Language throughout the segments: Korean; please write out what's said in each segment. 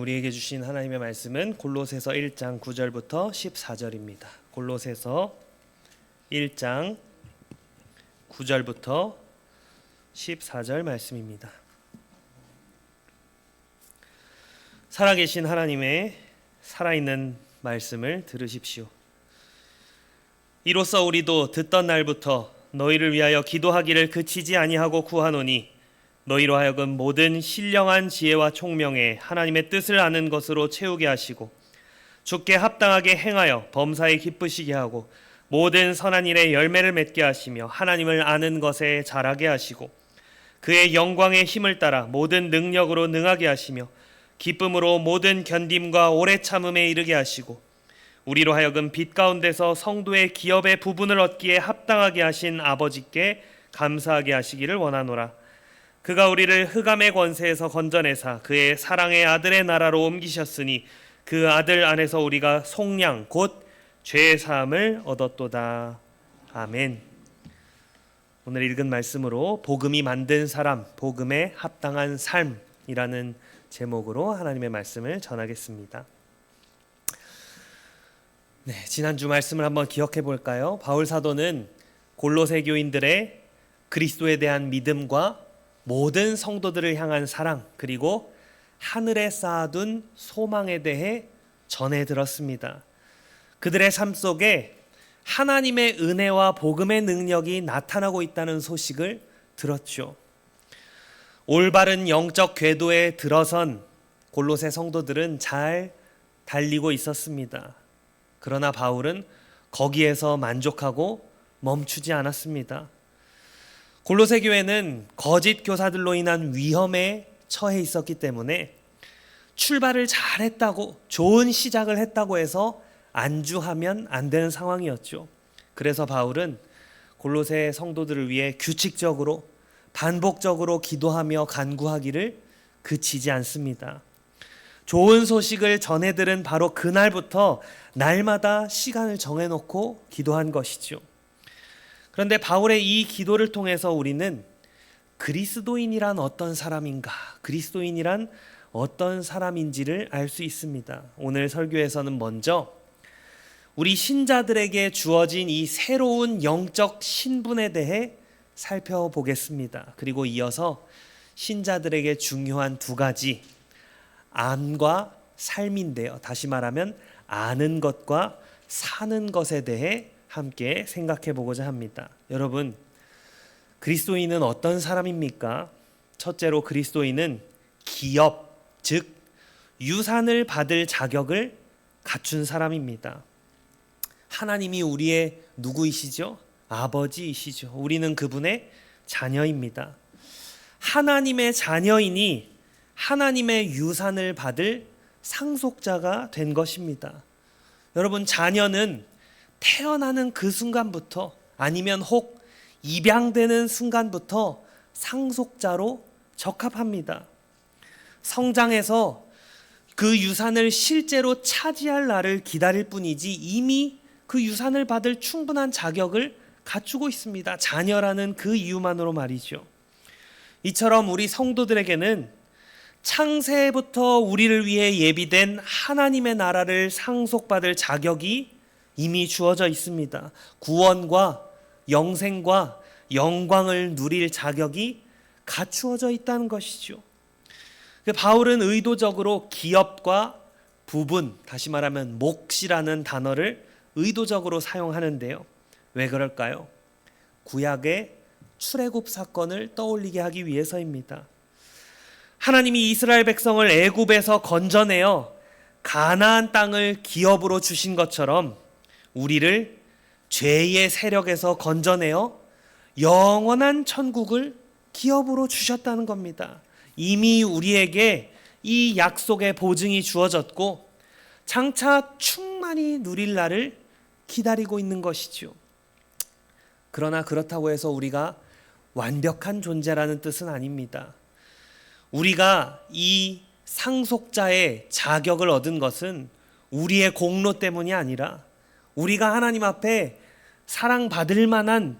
우리에게 주신 하나님의 말씀은 골로새서 1장 9절부터 14절입니다. 골로새서 1장 9절부터 14절 말씀입니다. 살아계신 하나님의 살아있는 말씀을 들으십시오. 이로써 우리도 듣던 날부터 너희를 위하여 기도하기를 그치지 아니하고 구하노니 너희로 하여금 모든 신령한 지혜와 총명에 하나님의 뜻을 아는 것으로 채우게 하시고 주께 합당하게 행하여 범사에 기쁘시게 하고 모든 선한 일에 열매를 맺게 하시며 하나님을 아는 것에 자라게 하시고 그의 영광의 힘을 따라 모든 능력으로 능하게 하시며 기쁨으로 모든 견딤과 오래 참음에 이르게 하시고 우리로 하여금 빛 가운데서 성도의 기업의 부분을 얻기에 합당하게 하신 아버지께 감사하게 하시기를 원하노라. 그가 우리를 흑암의 권세에서 건져내사 그의 사랑의 아들의 나라로 옮기셨으니 그 아들 안에서 우리가 속량 곧 죄의 사함을 얻었도다. 아멘. 오늘 읽은 말씀으로 복음이 만든 사람, 복음에 합당한 삶이라는 제목으로 하나님의 말씀을 전하겠습니다. 지난주 말씀을 한번 기억해 볼까요? 바울 사도는 골로새 교인들의 그리스도에 대한 믿음과 모든 성도들을 향한 사랑, 그리고 하늘에 쌓아둔 소망에 대해 전해 들었습니다. 그들의 삶 속에 하나님의 은혜와 복음의 능력이 나타나고 있다는 소식을 들었죠. 올바른 영적 궤도에 들어선 골로새 성도들은 잘 달리고 있었습니다. 그러나 바울은 거기에서 만족하고 멈추지 않았습니다. 골로새 교회는 거짓 교사들로 인한 위험에 처해 있었기 때문에 출발을 잘했다고, 좋은 시작을 했다고 해서 안주하면 안 되는 상황이었죠. 그래서 바울은 골로새 성도들을 위해 규칙적으로 반복적으로 기도하며 간구하기를 그치지 않습니다. 좋은 소식을 전해들은 바로 그날부터 날마다 시간을 정해놓고 기도한 것이죠. 그런데 바울의 이 기도를 통해서 우리는 그리스도인이란 어떤 사람인가, 그리스도인이란 어떤 사람인지를 알 수 있습니다. 오늘 설교에서는 먼저 우리 신자들에게 주어진 이 새로운 영적 신분에 대해 살펴보겠습니다. 그리고 이어서 신자들에게 중요한 두 가지, 안과 삶인데요. 다시 말하면 아는 것과 사는 것에 대해 함께 생각해 보고자 합니다. 여러분, 그리스도인은 어떤 사람입니까? 첫째로 그리스도인은 기업, 즉 유산을 받을 자격을 갖춘 사람입니다. 하나님이 우리의 누구이시죠? 아버지이시죠. 우리는 그분의 자녀입니다. 하나님의 자녀이니 하나님의 유산을 받을 상속자가 된 것입니다. 여러분, 자녀는 태어나는 그 순간부터 아니면 혹 입양되는 순간부터 상속자로 적합합니다. 성장해서 그 유산을 실제로 차지할 날을 기다릴 뿐이지 이미 그 유산을 받을 충분한 자격을 갖추고 있습니다. 자녀라는 그 이유만으로 말이죠. 이처럼 우리 성도들에게는 창세부터 우리를 위해 예비된 하나님의 나라를 상속받을 자격이 이미 주어져 있습니다. 구원과 영생과 영광을 누릴 자격이 갖추어져 있다는 것이죠. 바울은 의도적으로 기업과 부분, 다시 말하면 몫이라는 단어를 의도적으로 사용하는데요. 왜 그럴까요? 구약의 출애굽 사건을 떠올리게 하기 위해서입니다. 하나님이 이스라엘 백성을 애굽에서 건져내어 가나안 땅을 기업으로 주신 것처럼 우리를 죄의 세력에서 건져내어 영원한 천국을 기업으로 주셨다는 겁니다. 이미 우리에게 이 약속의 보증이 주어졌고 장차 충만히 누릴 날을 기다리고 있는 것이죠. 그러나 그렇다고 해서 우리가 완벽한 존재라는 뜻은 아닙니다. 우리가 이 상속자의 자격을 얻은 것은 우리의 공로 때문이 아니라 우리가 하나님 앞에 사랑받을 만한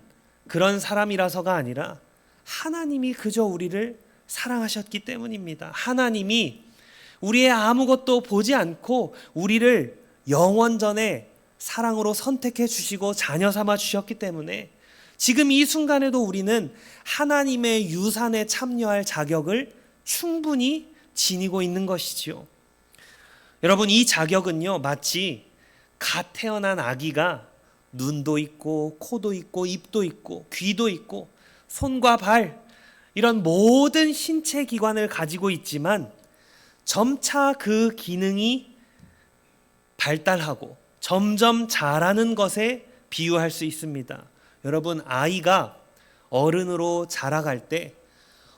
그런 사람이라서가 아니라 하나님이 그저 우리를 사랑하셨기 때문입니다. 하나님이 우리의 아무것도 보지 않고 우리를 영원전에 사랑으로 선택해 주시고 자녀 삼아 주셨기 때문에 지금 이 순간에도 우리는 하나님의 유산에 참여할 자격을 충분히 지니고 있는 것이지요. 여러분, 이 자격은요, 마치 갓 태어난 아기가 눈도 있고 코도 있고 입도 있고 귀도 있고 손과 발, 이런 모든 신체 기관을 가지고 있지만 점차 그 기능이 발달하고 점점 자라는 것에 비유할 수 있습니다. 여러분, 아이가 어른으로 자라갈 때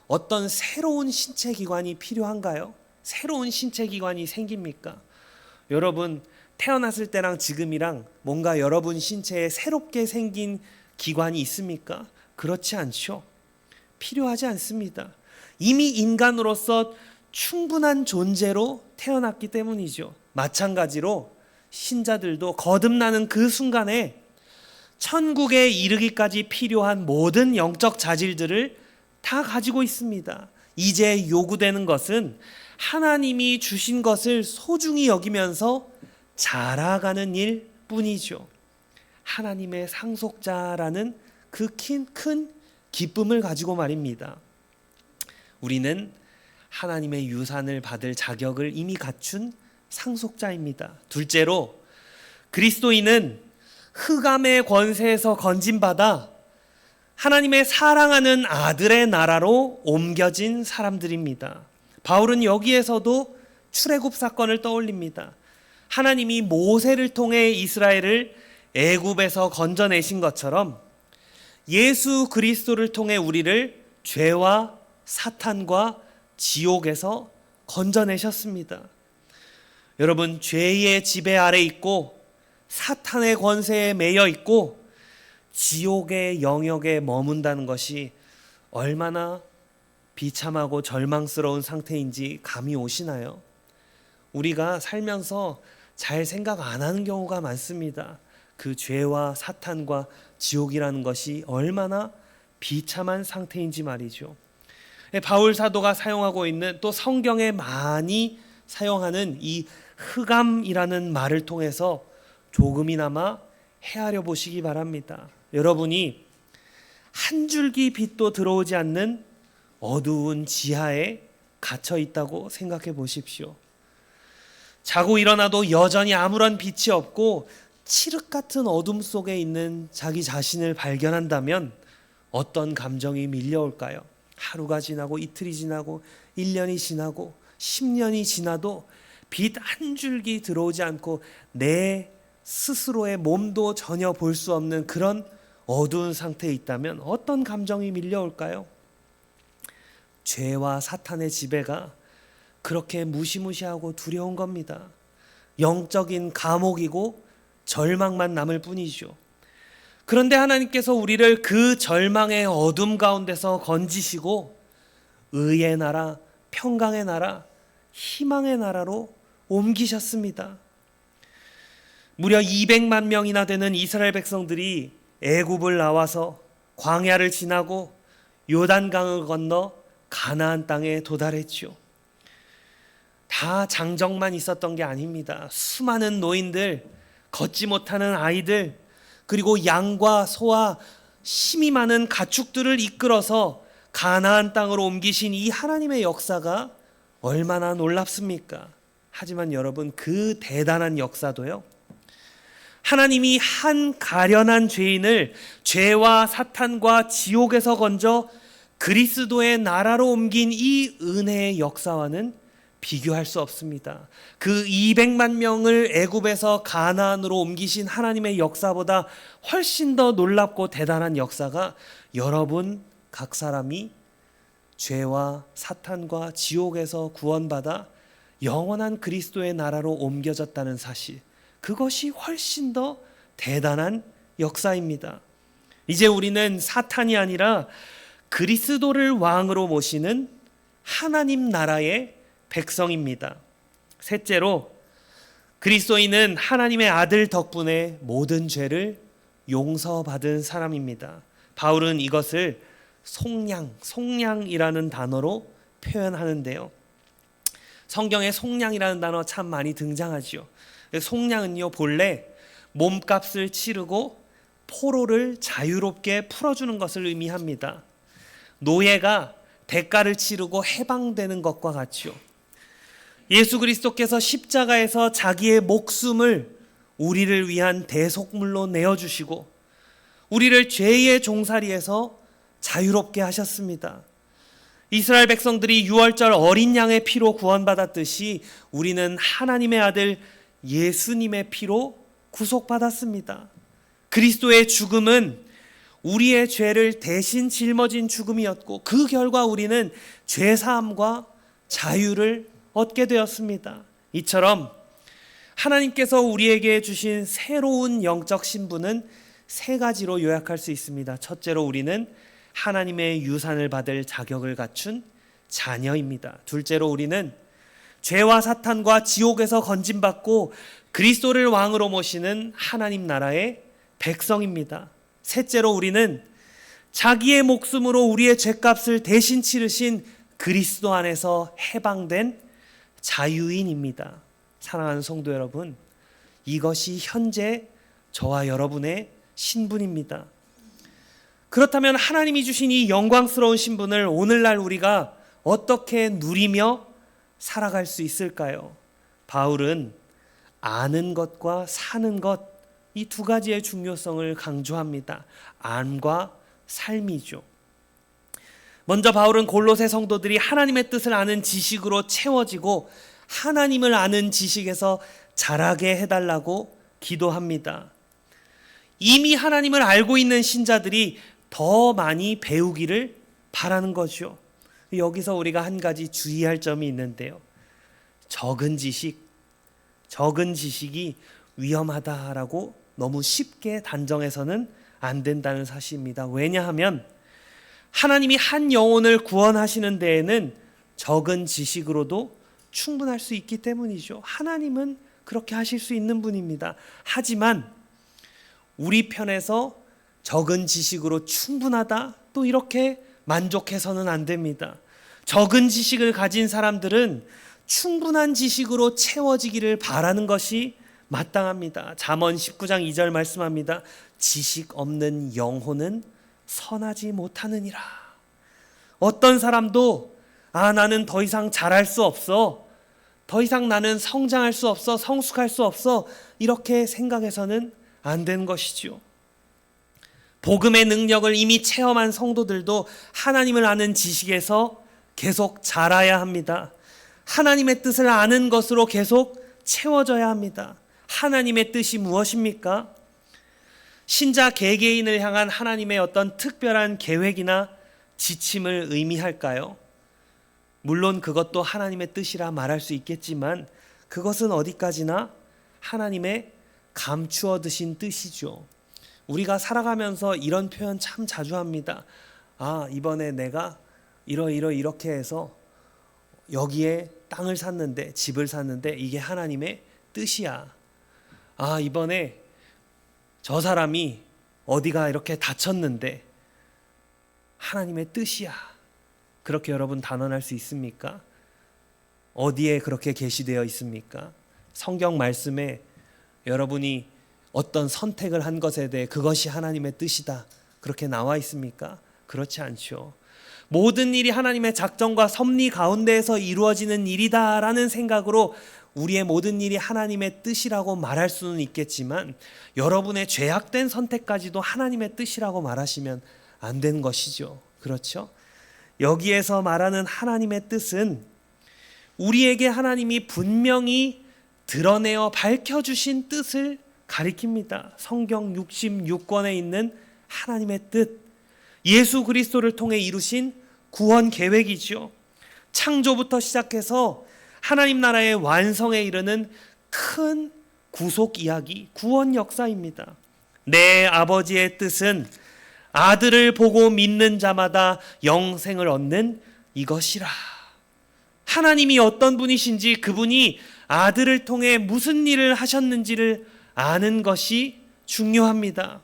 어떤 새로운 신체 기관이 필요한가요? 새로운 신체 기관이 생깁니까? 여러분, 태어났을 때랑 지금이랑 뭔가 여러분 신체에 새롭게 생긴 기관이 있습니까? 그렇지 않죠. 필요하지 않습니다. 이미 인간으로서 충분한 존재로 태어났기 때문이죠. 마찬가지로 신자들도 거듭나는 그 순간에 천국에 이르기까지 필요한 모든 영적 자질들을 다 가지고 있습니다. 이제 요구되는 것은 하나님이 주신 것을 소중히 여기면서 자라가는 일 뿐이죠. 하나님의 상속자라는 그 큰 기쁨을 가지고 말입니다. 우리는 하나님의 유산을 받을 자격을 이미 갖춘 상속자입니다. 둘째로, 그리스도인은 흑암의 권세에서 건진받아 하나님의 사랑하는 아들의 나라로 옮겨진 사람들입니다. 바울은 여기에서도 출애굽 사건을 떠올립니다. 하나님이 모세를 통해 이스라엘을 애굽에서 건져내신 것처럼 예수 그리스도를 통해 우리를 죄와 사탄과 지옥에서 건져내셨습니다. 여러분, 죄의 지배 아래 있고 사탄의 권세에 매여 있고 지옥의 영역에 머문다는 것이 얼마나 비참하고 절망스러운 상태인지 감이 오시나요? 우리가 살면서 잘 생각 안 하는 경우가 많습니다. 그 죄와 사탄과 지옥이라는 것이 얼마나 비참한 상태인지 말이죠. 바울 사도가 사용하고 있는, 또 성경에 많이 사용하는 이 흑암이라는 말을 통해서 조금이나마 헤아려 보시기 바랍니다. 여러분이 한 줄기 빛도 들어오지 않는 어두운 지하에 갇혀 있다고 생각해 보십시오. 자고 일어나도 여전히 아무런 빛이 없고 칠흑 같은 어둠 속에 있는 자기 자신을 발견한다면 어떤 감정이 밀려올까요? 하루가 지나고 이틀이 지나고 1년이 지나고 10년이 지나도 빛 한 줄기 들어오지 않고 내 스스로의 몸도 전혀 볼 수 없는 그런 어두운 상태에 있다면 어떤 감정이 밀려올까요? 죄와 사탄의 지배가 그렇게 무시무시하고 두려운 겁니다. 영적인 감옥이고 절망만 남을 뿐이죠. 그런데 하나님께서 우리를 그 절망의 어둠 가운데서 건지시고 의의 나라, 평강의 나라, 희망의 나라로 옮기셨습니다. 무려 200만 명이나 되는 이스라엘 백성들이 애굽을 나와서 광야를 지나고 요단강을 건너 가나안 땅에 도달했죠. 다 장정만 있었던 게 아닙니다. 수많은 노인들, 걷지 못하는 아이들, 그리고 양과 소와 힘이 많은 가축들을 이끌어서 가나안 땅으로 옮기신 이 하나님의 역사가 얼마나 놀랍습니까? 하지만 여러분, 그 대단한 역사도요, 하나님이 한 가련한 죄인을 죄와 사탄과 지옥에서 건져 그리스도의 나라로 옮긴 이 은혜의 역사와는 비교할 수 없습니다. 그 200만 명을 애굽에서 가나안으로 옮기신 하나님의 역사보다 훨씬 더 놀랍고 대단한 역사가 여러분 각 사람이 죄와 사탄과 지옥에서 구원받아 영원한 그리스도의 나라로 옮겨졌다는 사실, 그것이 훨씬 더 대단한 역사입니다. 이제 우리는 사탄이 아니라 그리스도를 왕으로 모시는 하나님 나라의 백성입니다. 셋째로, 그리스도인은 하나님의 아들 덕분에 모든 죄를 용서받은 사람입니다. 바울은 이것을 속량이라는 단어로 표현하는데요. 성경에 속량이라는 단어 참 많이 등장하죠. 속량은요, 본래 몸값을 치르고 포로를 자유롭게 풀어주는 것을 의미합니다. 노예가 대가를 치르고 해방되는 것과 같죠. 예수 그리스도께서 십자가에서 자기의 목숨을 우리를 위한 대속물로 내어주시고 우리를 죄의 종살이에서 자유롭게 하셨습니다. 이스라엘 백성들이 유월절 어린 양의 피로 구원받았듯이 우리는 하나님의 아들 예수님의 피로 구속받았습니다. 그리스도의 죽음은 우리의 죄를 대신 짊어진 죽음이었고 그 결과 우리는 죄사함과 자유를 얻게 되었습니다. 이처럼 하나님께서 우리에게 주신 새로운 영적 신분은 세 가지로 요약할 수 있습니다. 첫째로 우리는 하나님의 유산을 받을 자격을 갖춘 자녀입니다. 둘째로 우리는 죄와 사탄과 지옥에서 건진받고 그리스도를 왕으로 모시는 하나님 나라의 백성입니다. 셋째로 우리는 자기의 목숨으로 우리의 죄값을 대신 치르신 그리스도 안에서 해방된 자유인입니다. 사랑하는 성도 여러분, 이것이 현재 저와 여러분의 신분입니다. 그렇다면 하나님이 주신 이 영광스러운 신분을 오늘날 우리가 어떻게 누리며 살아갈 수 있을까요? 바울은 아는 것과 사는 것, 이 두 가지의 중요성을 강조합니다. 안과 삶이죠. 먼저 바울은 골로새 성도들이 하나님의 뜻을 아는 지식으로 채워지고 하나님을 아는 지식에서 자라게 해달라고 기도합니다. 이미 하나님을 알고 있는 신자들이 더 많이 배우기를 바라는 거죠. 여기서 우리가 한 가지 주의할 점이 있는데요. 적은 지식이 위험하다라고 너무 쉽게 단정해서는 안 된다는 사실입니다. 왜냐하면 하나님이 한 영혼을 구원하시는 데에는 적은 지식으로도 충분할 수 있기 때문이죠. 하나님은 그렇게 하실 수 있는 분입니다. 하지만 우리 편에서 적은 지식으로 충분하다 또 이렇게 만족해서는 안 됩니다. 적은 지식을 가진 사람들은 충분한 지식으로 채워지기를 바라는 것이 마땅합니다. 잠언 19장 2절 말씀합니다. 지식 없는 영혼은 선하지 못하느니라. 어떤 사람도 나는 더 이상 잘할 수 없어, 더 이상 나는 성장할 수 없어, 성숙할 수 없어, 이렇게 생각해서는 안 되는 것이죠. 복음의 능력을 이미 체험한 성도들도 하나님을 아는 지식에서 계속 자라야 합니다. 하나님의 뜻을 아는 것으로 계속 채워져야 합니다. 하나님의 뜻이 무엇입니까? 신자 개개인을 향한 하나님의 어떤 특별한 계획이나 지침을 의미할까요? 물론 그것도 하나님의 뜻이라 말할 수 있겠지만 그것은 어디까지나 하나님의 감추어 두신 뜻이죠. 우리가 살아가면서 이런 표현 참 자주 합니다. 이번에 내가 이렇게 해서 여기에 땅을 샀는데, 집을 샀는데 이게 하나님의 뜻이야. 이번에 저 사람이 어디가 이렇게 다쳤는데 하나님의 뜻이야. 그렇게 여러분 단언할 수 있습니까? 어디에 그렇게 게시되어 있습니까? 성경 말씀에 여러분이 어떤 선택을 한 것에 대해 그것이 하나님의 뜻이다 그렇게 나와 있습니까? 그렇지 않죠. 모든 일이 하나님의 작정과 섭리 가운데에서 이루어지는 일이다라는 생각으로 우리의 모든 일이 하나님의 뜻이라고 말할 수는 있겠지만 여러분의 죄악된 선택까지도 하나님의 뜻이라고 말하시면 안 되는 것이죠. 그렇죠? 여기에서 말하는 하나님의 뜻은 우리에게 하나님이 분명히 드러내어 밝혀주신 뜻을 가리킵니다. 성경 66권에 있는 하나님의 뜻, 예수 그리스도를 통해 이루신 구원 계획이죠. 창조부터 시작해서 하나님 나라의 완성에 이르는 큰 구속 이야기, 구원 역사입니다. 내 아버지의 뜻은 아들을 보고 믿는 자마다 영생을 얻는 이것이라. 하나님이 어떤 분이신지, 그분이 아들을 통해 무슨 일을 하셨는지를 아는 것이 중요합니다.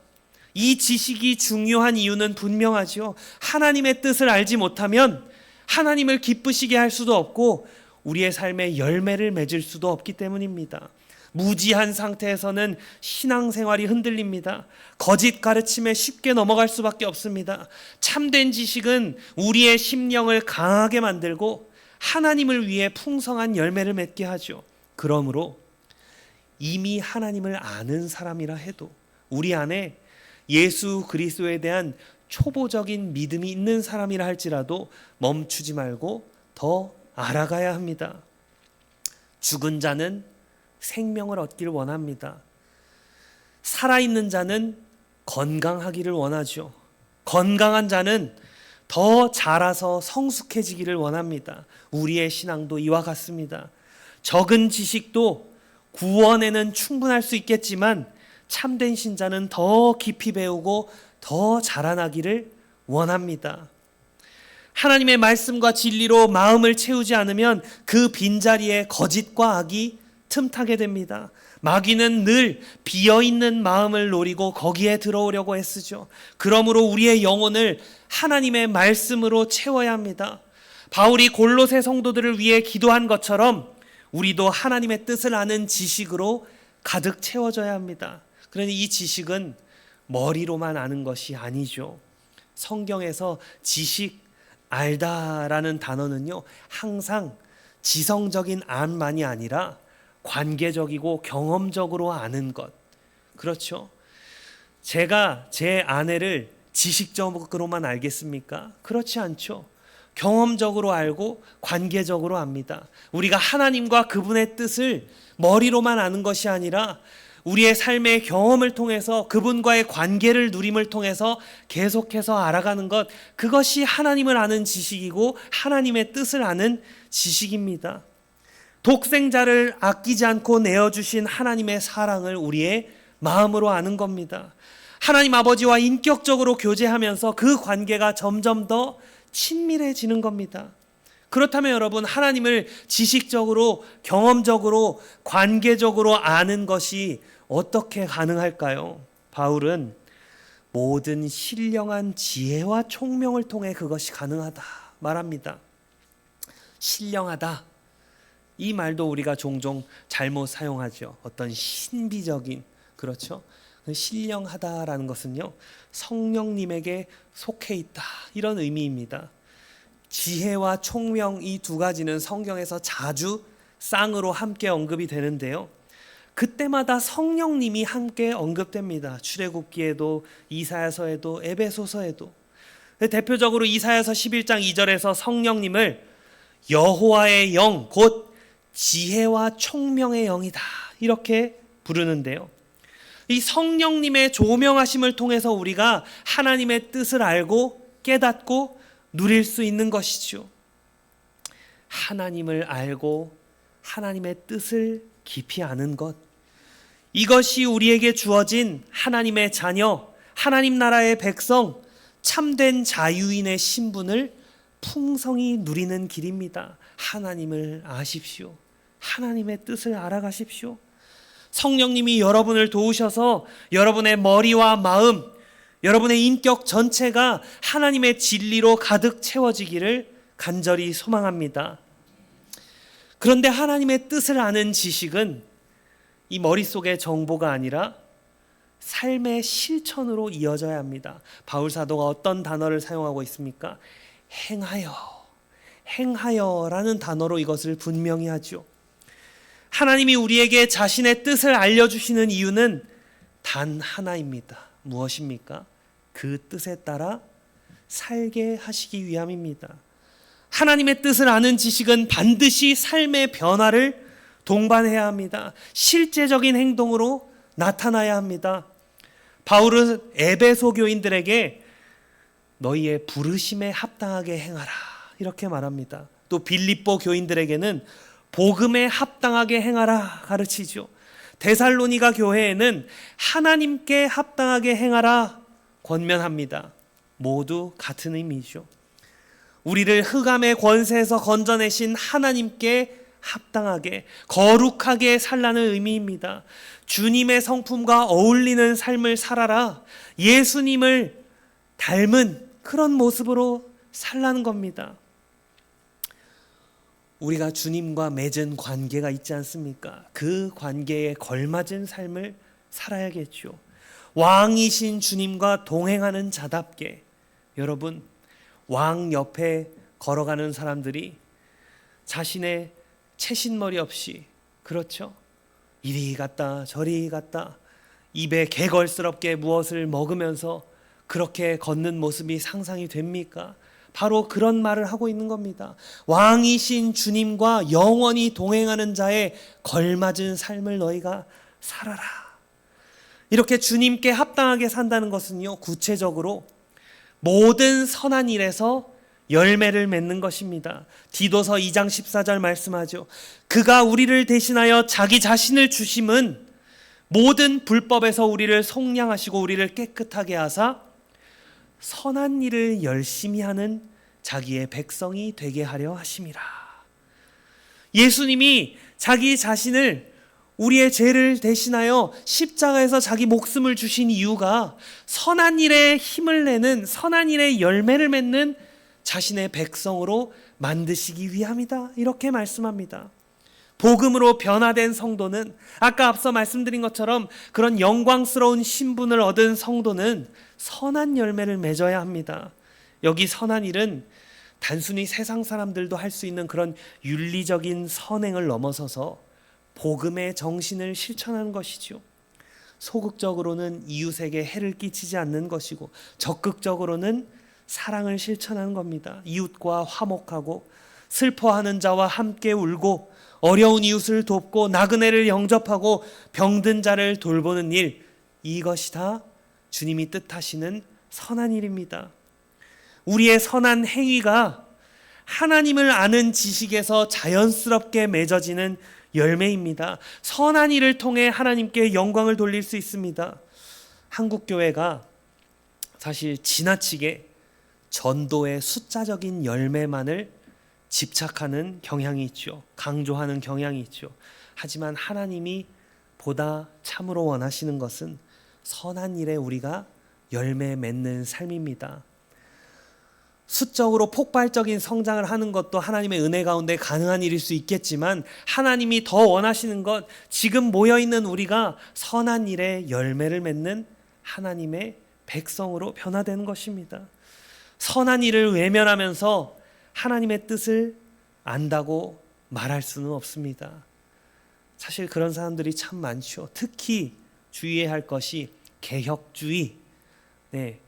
이 지식이 중요한 이유는 분명하죠. 하나님의 뜻을 알지 못하면 하나님을 기쁘시게 할 수도 없고 우리의 삶에 열매를 맺을 수도 없기 때문입니다. 무지한 상태에서는 신앙생활이 흔들립니다. 거짓 가르침에 쉽게 넘어갈 수밖에 없습니다. 참된 지식은 우리의 심령을 강하게 만들고 하나님을 위해 풍성한 열매를 맺게 하죠. 그러므로 이미 하나님을 아는 사람이라 해도 우리 안에 예수 그리스도에 대한 초보적인 믿음이 있는 사람이라 할지라도 멈추지 말고 더 알아가야 합니다. 죽은 자는 생명을 얻기를 원합니다. 살아있는 자는 건강하기를 원하죠. 건강한 자는 더 자라서 성숙해지기를 원합니다. 우리의 신앙도 이와 같습니다. 적은 지식도 구원에는 충분할 수 있겠지만 참된 신자는 더 깊이 배우고 더 자라나기를 원합니다. 하나님의 말씀과 진리로 마음을 채우지 않으면 그 빈자리에 거짓과 악이 틈타게 됩니다. 마귀는 늘 비어있는 마음을 노리고 거기에 들어오려고 애쓰죠. 그러므로 우리의 영혼을 하나님의 말씀으로 채워야 합니다. 바울이 골로새 성도들을 위해 기도한 것처럼 우리도 하나님의 뜻을 아는 지식으로 가득 채워져야 합니다. 그러니 이 지식은 머리로만 아는 것이 아니죠. 성경에서 지식, 알다라는 단어는요, 항상 지성적인 안만이 아니라 관계적이고 경험적으로 아는 것. 그렇죠? 제가 제 아내를 지식적으로만 알겠습니까? 그렇지 않죠. 경험적으로 알고 관계적으로 압니다. 우리가 하나님과 그분의 뜻을 머리로만 아는 것이 아니라 우리의 삶의 경험을 통해서 그분과의 관계를 누림을 통해서 계속해서 알아가는 것, 그것이 하나님을 아는 지식이고 하나님의 뜻을 아는 지식입니다. 독생자를 아끼지 않고 내어주신 하나님의 사랑을 우리의 마음으로 아는 겁니다. 하나님 아버지와 인격적으로 교제하면서 그 관계가 점점 더 친밀해지는 겁니다. 그렇다면 여러분, 하나님을 지식적으로, 경험적으로, 관계적으로 아는 것이 어떻게 가능할까요? 바울은 모든 신령한 지혜와 총명을 통해 그것이 가능하다 말합니다. 신령하다, 이 말도 우리가 종종 잘못 사용하죠. 어떤 신비적인, 그렇죠? 신령하다라는 것은요, 성령님에게 속해 있다, 이런 의미입니다. 지혜와 총명, 이 두 가지는 성경에서 자주 쌍으로 함께 언급이 되는데요, 그때마다 성령님이 함께 언급됩니다. 출애굽기에도, 이사야서에도, 에베소서에도. 대표적으로 이사야서 11장 2절에서 성령님을 여호와의 영, 곧 지혜와 총명의 영이다, 이렇게 부르는데요, 이 성령님의 조명하심을 통해서 우리가 하나님의 뜻을 알고 깨닫고 누릴 수 있는 것이죠. 하나님을 알고 하나님의 뜻을 깊이 아는 것, 이것이 우리에게 주어진 하나님의 자녀, 하나님 나라의 백성, 참된 자유인의 신분을 풍성히 누리는 길입니다. 하나님을 아십시오. 하나님의 뜻을 알아가십시오. 성령님이 여러분을 도우셔서 여러분의 머리와 마음, 여러분의 인격 전체가 하나님의 진리로 가득 채워지기를 간절히 소망합니다. 그런데 하나님의 뜻을 아는 지식은 이 머릿속의 정보가 아니라 삶의 실천으로 이어져야 합니다. 바울 사도가 어떤 단어를 사용하고 있습니까? 행하여라는 단어로 이것을 분명히 하죠. 하나님이 우리에게 자신의 뜻을 알려주시는 이유는 단 하나입니다. 무엇입니까? 그 뜻에 따라 살게 하시기 위함입니다. 하나님의 뜻을 아는 지식은 반드시 삶의 변화를 동반해야 합니다. 실제적인 행동으로 나타나야 합니다. 바울은 에베소 교인들에게 너희의 부르심에 합당하게 행하라, 이렇게 말합니다. 또 빌립보 교인들에게는 복음에 합당하게 행하라 가르치죠. 데살로니가 교회에는 하나님께 합당하게 행하라 권면합니다. 모두 같은 의미죠. 우리를 흑암의 권세에서 건져내신 하나님께 합당하게, 거룩하게 살라는 의미입니다. 주님의 성품과 어울리는 삶을 살아라, 예수님을 닮은 그런 모습으로 살라는 겁니다. 우리가 주님과 맺은 관계가 있지 않습니까? 그 관계에 걸맞은 삶을 살아야겠죠. 왕이신 주님과 동행하는 자답게. 여러분, 왕 옆에 걸어가는 사람들이 자신의 채신머리 없이, 그렇죠, 이리 갔다 저리 갔다 입에 개걸스럽게 무엇을 먹으면서 그렇게 걷는 모습이 상상이 됩니까? 바로 그런 말을 하고 있는 겁니다. 왕이신 주님과 영원히 동행하는 자의 걸맞은 삶을 너희가 살아라. 이렇게 주님께 합당하게 산다는 것은요, 구체적으로 모든 선한 일에서 열매를 맺는 것입니다. 디도서 2장 14절 말씀하죠. 그가 우리를 대신하여 자기 자신을 주심은 모든 불법에서 우리를 속량하시고 우리를 깨끗하게 하사 선한 일을 열심히 하는 자기의 백성이 되게 하려 하심이라. 예수님이 자기 자신을, 우리의 죄를 대신하여 십자가에서 자기 목숨을 주신 이유가 선한 일에 힘을 내는, 선한 일에 열매를 맺는 자신의 백성으로 만드시기 위함이다. 이렇게 말씀합니다. 복음으로 변화된 성도는, 아까 앞서 말씀드린 것처럼 그런 영광스러운 신분을 얻은 성도는 선한 열매를 맺어야 합니다. 여기 선한 일은 단순히 세상 사람들도 할 수 있는 그런 윤리적인 선행을 넘어서서 복음의 정신을 실천하는 것이죠. 소극적으로는 이웃에게 해를 끼치지 않는 것이고, 적극적으로는 사랑을 실천하는 겁니다. 이웃과 화목하고 슬퍼하는 자와 함께 울고 어려운 이웃을 돕고 나그네를 영접하고 병든 자를 돌보는 일, 이것이 다 주님이 뜻하시는 선한 일입니다. 우리의 선한 행위가 하나님을 아는 지식에서 자연스럽게 맺어지는 열매입니다. 선한 일을 통해 하나님께 영광을 돌릴 수 있습니다. 한국교회가 사실 지나치게 전도의 숫자적인 열매만을 집착하는 경향이 있죠. 강조하는 경향이 있죠. 하지만 하나님이 보다 참으로 원하시는 것은 선한 일에 우리가 열매 맺는 삶입니다. 수적으로 폭발적인 성장을 하는 것도 하나님의 은혜 가운데 가능한 일일 수 있겠지만, 하나님이 더 원하시는 것, 지금 모여있는 우리가 선한 일에 열매를 맺는 하나님의 백성으로 변화되는 것입니다. 선한 일을 외면하면서 하나님의 뜻을 안다고 말할 수는 없습니다. 사실 그런 사람들이 참 많죠. 특히 주의해야 할 것이 개혁주의. 네,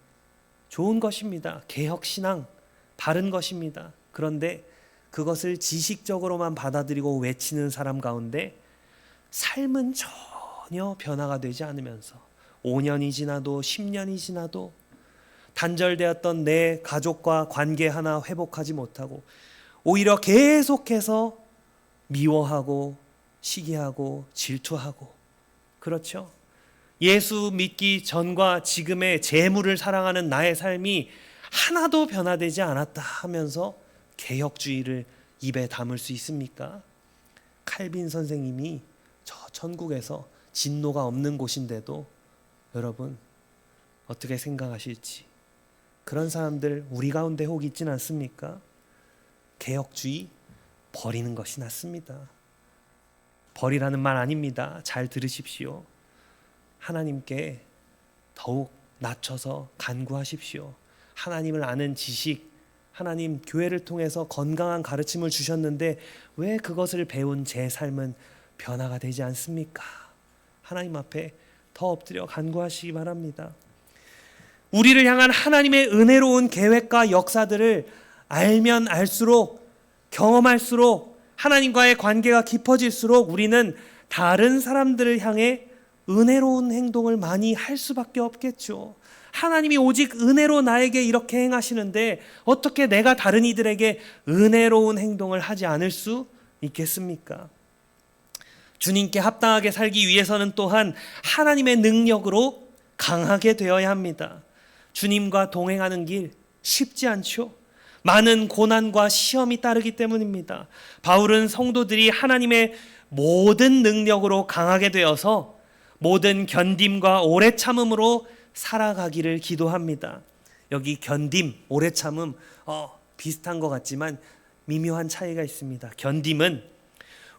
좋은 것입니다. 개혁신앙, 바른 것입니다. 그런데 그것을 지식적으로만 받아들이고 외치는 사람 가운데 삶은 전혀 변화가 되지 않으면서 5년이 지나도 10년이 지나도 단절되었던 내 가족과 관계 하나 회복하지 못하고 오히려 계속해서 미워하고 시기하고 질투하고, 그렇죠? 예수 믿기 전과 지금의 재물을 사랑하는 나의 삶이 하나도 변화되지 않았다 하면서 개혁주의를 입에 담을 수 있습니까? 칼빈 선생님이 저 천국에서 진노가 없는 곳인데도 여러분 어떻게 생각하실지, 그런 사람들 우리 가운데 혹 있진 않습니까? 개혁주의 버리는 것이 낫습니다. 버리라는 말 아닙니다. 잘 들으십시오. 하나님께 더욱 낮춰서 간구하십시오. 하나님을 아는 지식, 하나님 교회를 통해서 건강한 가르침을 주셨는데 왜 그것을 배운 제 삶은 변화가 되지 않습니까? 하나님 앞에 더 엎드려 간구하시기 바랍니다. 우리를 향한 하나님의 은혜로운 계획과 역사들을 알면 알수록, 경험할수록, 하나님과의 관계가 깊어질수록 우리는 다른 사람들을 향해 은혜로운 행동을 많이 할 수밖에 없겠죠. 하나님이 오직 은혜로 나에게 이렇게 행하시는데 어떻게 내가 다른 이들에게 은혜로운 행동을 하지 않을 수 있겠습니까? 주님께 합당하게 살기 위해서는 또한 하나님의 능력으로 강하게 되어야 합니다. 주님과 동행하는 길 쉽지 않죠. 많은 고난과 시험이 따르기 때문입니다. 바울은 성도들이 하나님의 모든 능력으로 강하게 되어서 모든 견딤과 오래 참음으로 살아가기를 기도합니다. 여기 견딤, 오래 참음 비슷한 것 같지만 미묘한 차이가 있습니다. 견딤은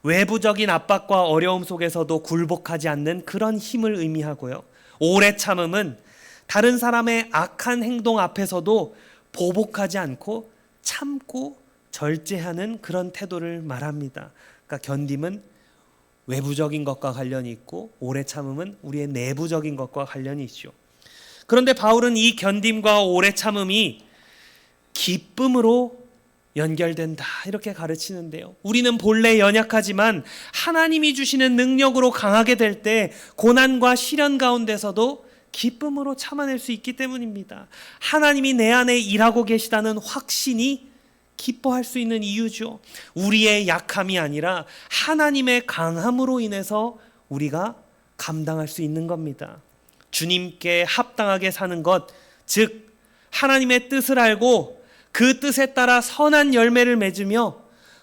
외부적인 압박과 어려움 속에서도 굴복하지 않는 그런 힘을 의미하고요. 오래 참음은 다른 사람의 악한 행동 앞에서도 보복하지 않고 참고 절제하는 그런 태도를 말합니다. 그러니까 견딤은 외부적인 것과 관련이 있고 오래 참음은 우리의 내부적인 것과 관련이 있죠. 그런데 바울은 이 견딤과 오래 참음이 기쁨으로 연결된다 이렇게 가르치는데요. 우리는 본래 연약하지만 하나님이 주시는 능력으로 강하게 될 때 고난과 시련 가운데서도 기쁨으로 참아낼 수 있기 때문입니다. 하나님이 내 안에 일하고 계시다는 확신이 기뻐할 수 있는 이유죠. 우리의 약함이 아니라 하나님의 강함으로 인해서 우리가 감당할 수 있는 겁니다. 주님께 합당하게 사는 것, 즉 하나님의 뜻을 알고 그 뜻에 따라 선한 열매를 맺으며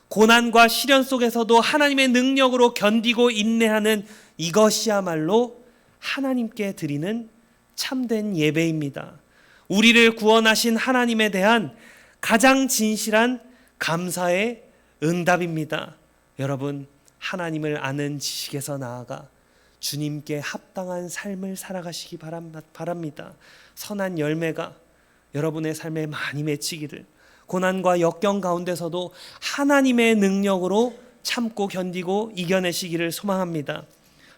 고난과 시련 속에서도 하나님의 능력으로 견디고 인내하는 이것이야말로 하나님께 드리는 참된 예배입니다. 우리를 구원하신 하나님에 대한 가장 진실한 감사의 응답입니다. 여러분, 하나님을 아는 지식에서 나아가 주님께 합당한 삶을 살아가시기 바랍니다. 선한 열매가 여러분의 삶에 많이 맺히기를, 고난과 역경 가운데서도 하나님의 능력으로 참고 견디고 이겨내시기를 소망합니다.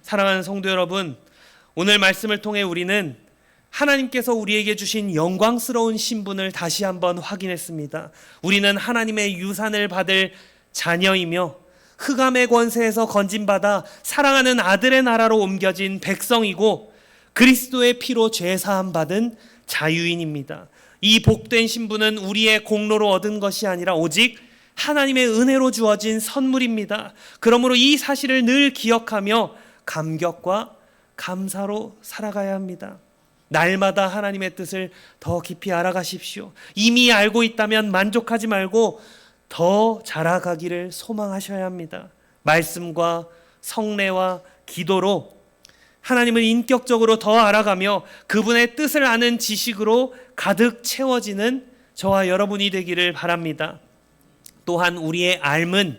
사랑하는 성도 여러분, 오늘 말씀을 통해 우리는 하나님께서 우리에게 주신 영광스러운 신분을 다시 한번 확인했습니다. 우리는 하나님의 유산을 받을 자녀이며 흑암의 권세에서 건진받아 사랑하는 아들의 나라로 옮겨진 백성이고 그리스도의 피로 죄사함 받은 자유인입니다. 이 복된 신분은 우리의 공로로 얻은 것이 아니라 오직 하나님의 은혜로 주어진 선물입니다. 그러므로 이 사실을 늘 기억하며 감격과 감사로 살아가야 합니다. 날마다 하나님의 뜻을 더 깊이 알아가십시오. 이미 알고 있다면 만족하지 말고 더 자라가기를 소망하셔야 합니다. 말씀과 성례와 기도로 하나님을 인격적으로 더 알아가며 그분의 뜻을 아는 지식으로 가득 채워지는 저와 여러분이 되기를 바랍니다. 또한 우리의 삶은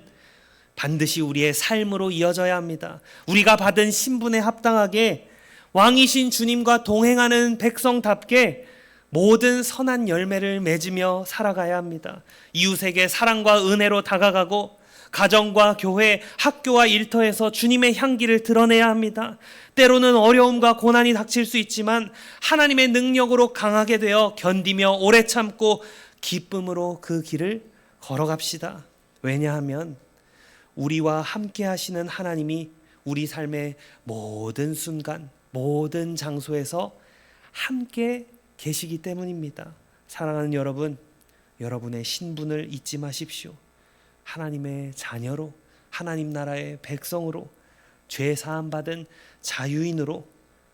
반드시 우리의 삶으로 이어져야 합니다. 우리가 받은 신분에 합당하게 왕이신 주님과 동행하는 백성답게 모든 선한 열매를 맺으며 살아가야 합니다. 이웃에게 사랑과 은혜로 다가가고 가정과 교회, 학교와 일터에서 주님의 향기를 드러내야 합니다. 때로는 어려움과 고난이 닥칠 수 있지만 하나님의 능력으로 강하게 되어 견디며 오래 참고 기쁨으로 그 길을 걸어갑시다. 왜냐하면 우리와 함께 하시는 하나님이 우리 삶의 모든 순간, 모든 장소에서 함께 계시기 때문입니다. 사랑하는 여러분, 여러분의 신분을 잊지 마십시오. 하나님의 자녀로, 하나님 나라의 백성으로, 죄 사함 받은 자유인으로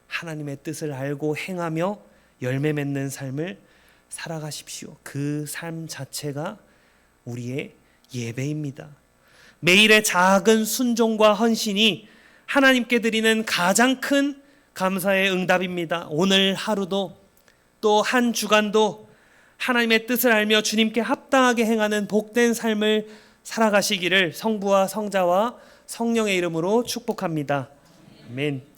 하나님의 뜻을 알고 행하며 열매 맺는 삶을 살아가십시오. 그 삶 자체가 우리의 예배입니다. 매일의 작은 순종과 헌신이 하나님께 드리는 가장 큰 감사의 응답입니다. 오늘 하루도 또 한 주간도 하나님의 뜻을 알며 주님께 합당하게 행하는 복된 삶을 살아가시기를 성부와 성자와 성령의 이름으로 축복합니다. 아멘.